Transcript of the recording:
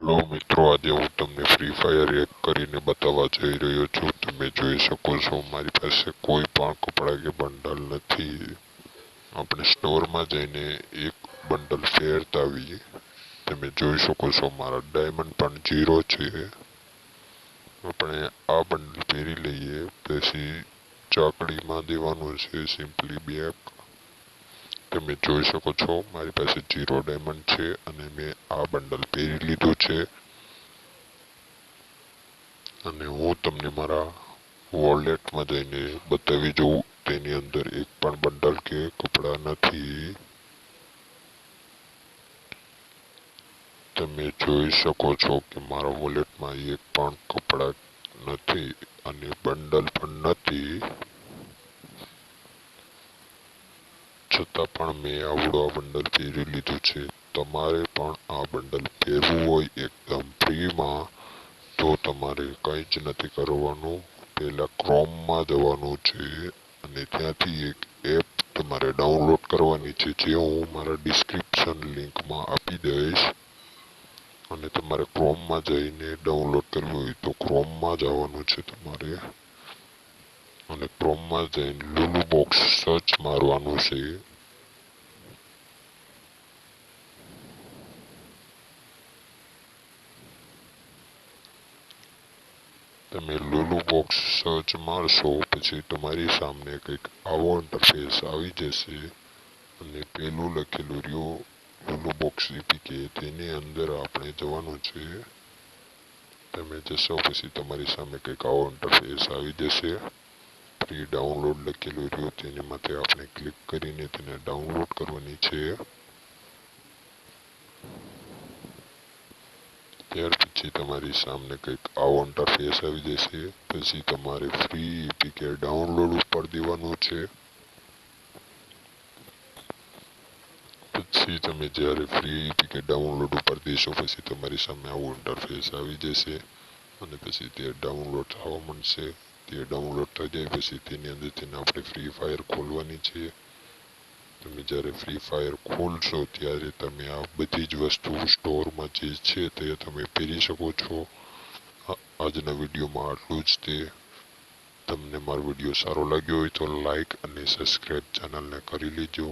લો મિત્રો, આજે હું તમને ફ્રી ફાયર એક કરીને બતાવવા જઈ રહ્યો છું। તમે જોઈ શકો છો મારી પાસે કોઈ પણ કપડા કે બંડલ નથી। આપણે સ્ટોરમાં જઈને એક બંડલ ફેરતા આવીએ। તમે જોઈ શકો છો મારા ડાયમંડ પણ 0 છે। આપણે આ બંડલ પહેરી લઈએ, પછી ચાકડીમાં દેવાનું છે સિમ્પલી બેક। તમે જોઈ શકો છો મારી પાસે 0 ડાયમંડ છે અને મેં આ બંડલ પહેરી લીધું છે। અને હું તમને મારા વોલેટમાં જઈને બતાવી દઉં, તેની અંદર એક પણ બંડલ કે કપડા નથી। તમે જોઈ શકો છો કે મારા વોલેટમાં એક પણ કપડા નથી અને બંડલ પણ નથી, છતાં પણ મેં આવડું આ બંડલ પહેરી લીધું છે। તમારે પણ આ બંડલ પહેરવું હોય એકદમ ફ્રીમાં, તો તમારે કંઈ જ નથી કરવાનું। પહેલા ક્રોમમાં જવાનું છે અને ત્યાંથી એક એપ તમારે ડાઉનલોડ કરવાની છે, જે હું મારા ડિસ્ક્રિપ્શન લિંકમાં આપી દઈશ। અને તમારે ક્રોમમાં જઈને ડાઉનલોડ કરવી હોય તો ક્રોમમાં જવાનું છે તમારે, અને ક્રોમમાં જઈને લુલુ બોક્સ સર્ચ મારવાનું છે। તમે લુલુ બોક્સ સર્ચ મારશો પછી તમારી સામે કંઈક આવો ઇન્ટરફેસ આવી જશે અને પેલું લખેલું રહ્યું લુલુ બોક્સ એપીકે, તેની અંદર આપણે જવાનું છે। તમે જશો પછી તમારી સામે કંઈક આવો ઇન્ટરફેસ આવી જશે। ફ્રી ડાઉનલોડ લખેલું રહ્યું, તેની માથે આપણે ક્લિક કરીને તેને ડાઉનલોડ કરવાની છે। ત્યાર પછી તમારી સામે કંઈક આવો ઇન્ટરફેસ આવી જશે। પછી તમારે ફ્રી એપીકે ડાઉનલોડ ઉપર દેવાનું છે। પછી તમે જ્યારે ફ્રી એપીકે ડાઉનલોડ ઉપર દેશો પછી તમારી સામે આવું ઇન્ટરફેસ આવી જશે અને પછી તે ડાઉનલોડ થવા માંડશે। તે ડાઉનલોડ થઈ જાય પછી તેની અંદરથી આપણે ફ્રી ફાયર ખોલવાની છે। તમે જ્યારે ફ્રી ફાયર ખોલશો ત્યારે તમે આ બધી જ વસ્તુ સ્ટોરમાં જે છે તે તમે પહેરી શકો છો। આજના વિડીયોમાં આટલું જ તે। તમને મારો વિડીયો સારો લાગ્યો હોય તો લાઈક અને સબસ્ક્રાઇબ ચેનલને કરી લેજો।